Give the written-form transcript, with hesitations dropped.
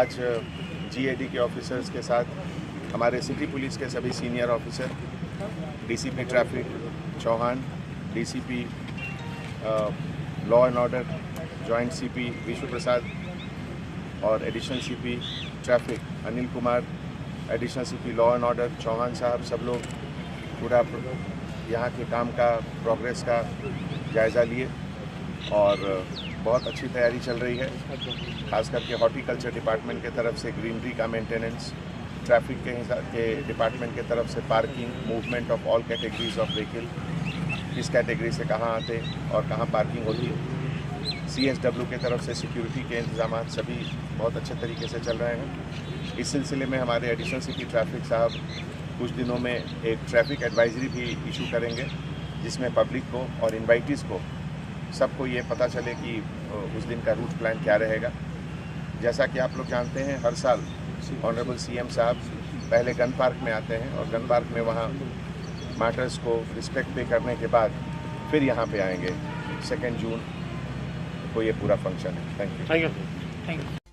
आज GAD के officers के साथ हमारे सिटी पुलिस के सभी senior officer, DCP traffic Chauhan, DCP law and order joint CP Vishwa Prasad और additional CP traffic Anil Kumar, additional CP law and order Chauhan साहब, सब लोग पूरा यहाँ के काम का प्रोग्रेस का जायज़ा लिए और बहुत अच्छी तैयारी चल रही है। खास करके हॉर्टिकल्चर डिपार्टमेंट के तरफ से ग्रीनरी का मेंटेनेंस, ट्रैफिक के डिपार्टमेंट के तरफ से parking, movement of all categories of vehicle, किस कैटेगरी से कहाँ आते और कहाँ पार्किंग होती है। CSW के तरफ से सिक्योरिटी के इंतजाम सभी बहुत अच्छे तरीके से चल रहे हैं। इस सिलसिले में हमारे एडिशनल CP ट्रैफिक साहब कुछ दिनों में एक ट्रैफिक एडवाइजरी भी इशू करेंगे, जिसमें पब्लिक को और इन्वाइटीज़ को सबको ये पता चले कि उस दिन का रूट प्लान क्या रहेगा। जैसा कि आप लोग जानते हैं, हर साल ऑनरेबल CM साहब पहले गन पार्क में आते हैं और गन पार्क में वहाँ मार्टर्स को रिस्पेक्ट पे करने के बाद फिर यहाँ पे आएंगे। 2 जून को ये पूरा फंक्शन है। Thank you.